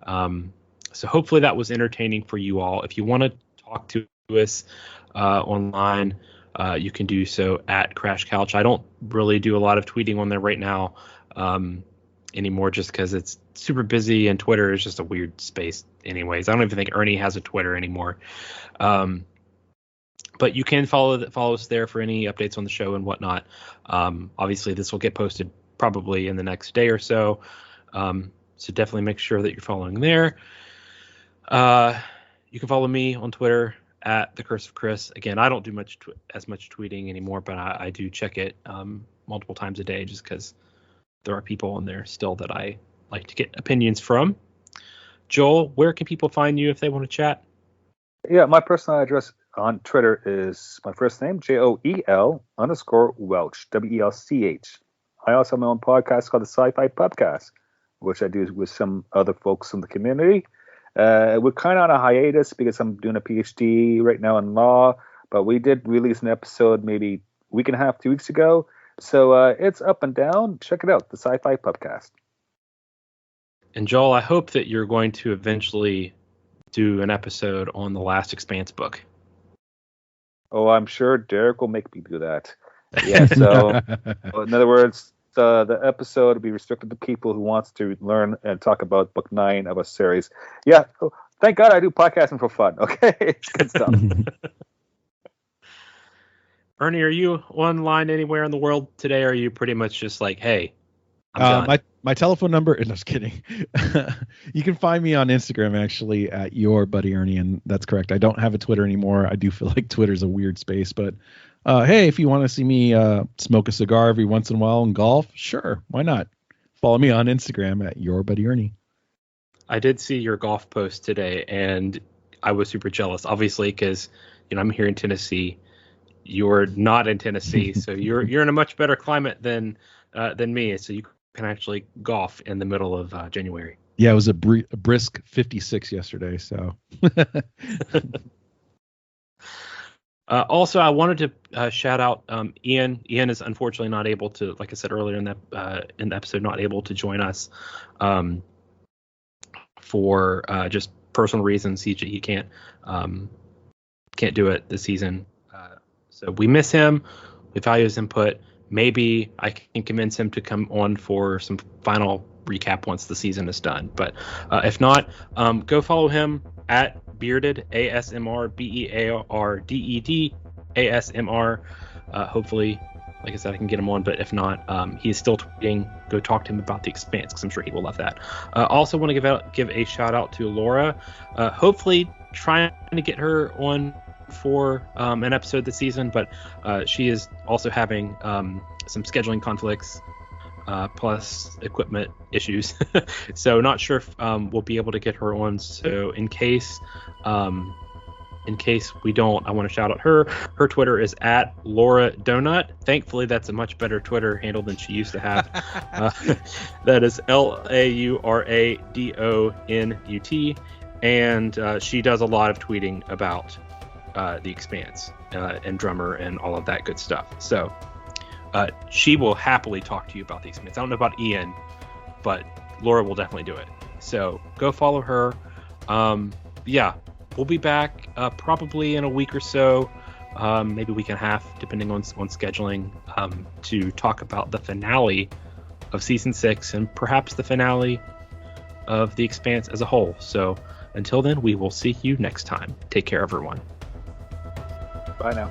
So hopefully that was entertaining for you all. If you want to talk to us online, you can do so at Crash Couch. I don't really do a lot of tweeting on there right now anymore, just because it's super busy, and Twitter is just a weird space anyways. I don't even think Ernie has a Twitter anymore. But you can follow us there for any updates on the show and whatnot. Obviously, this will get posted probably in the next day or so. So definitely make sure that you're following there. You can follow me on Twitter at The Curse of Chris. Again, I don't do as much tweeting anymore, but I do check it multiple times a day, just because there are people on there still that I like to get opinions from. Joel, where can people find you if they want to chat? Yeah, my personal address on Twitter is my first name, JOEL_Welch, WELCH. I also have my own podcast called the SciFi Pubcast, which I do with some other folks in the community. We're kind of on a hiatus because I'm doing a PhD right now in law, but we did release an episode maybe a week and a half, 2 weeks ago. So it's up and down. Check it out, the SciFi Pubcast. And Joel, I hope that you're going to eventually do an episode on the last Expanse book. Oh, I'm sure Derek will make me do that. Yeah, so in other words, the episode will be restricted to people who wants to learn and talk about book 9 of a series. Yeah, thank God I do podcasting for fun. Okay, it's good stuff. Ernie, are you online anywhere in the world today? Or are you pretty much just like, hey, I'm done? My telephone number, no, just kidding. You can find me on Instagram, actually, at your buddy Ernie, and that's correct. I don't have a Twitter anymore. I do feel like Twitter's a weird space, but hey, if you want to see me smoke a cigar every once in a while and golf, sure, why not? Follow me on Instagram at your buddy Ernie. I did see your golf post today, and I was super jealous, obviously, because I'm here in Tennessee. You're not in Tennessee, so you're in a much better climate than me. So you can actually golf in the middle of January. Yeah, it was a brisk 56 yesterday. So. Also, I wanted to shout out Ian. Ian is unfortunately not able to, like I said earlier in the episode, not able to join us for just personal reasons. He can't do it this season. So we miss him. We value his input. Maybe I can convince him to come on for some final recap once the season is done. But if not, go follow him at Bearded, ASMR, BEARDED, ASMR. Hopefully, like I said, I can get him on. But if not, he is still tweeting. Go talk to him about the Expanse, because I'm sure he will love that. Also want to give a shout out to Laura. Hopefully trying to get her on for an episode this season, but she is also having some scheduling conflicts plus equipment issues. So not sure if we'll be able to get her on. So in case we don't, I want to shout out her Twitter is at Laura Donut. Thankfully that's a much better Twitter handle than she used to have. That is LAURADONUT, and she does a lot of tweeting about the Expanse and Drummer and all of that good stuff. So she will happily talk to you about the Expanse. I don't know about Ian, but Laura will definitely do it. So go follow her. Yeah, we'll be back probably in a week or so, maybe a week and a half, depending on scheduling, to talk about the finale of season 6 and perhaps the finale of the Expanse as a whole. So until then, we will see you next time. Take care, everyone. Bye now.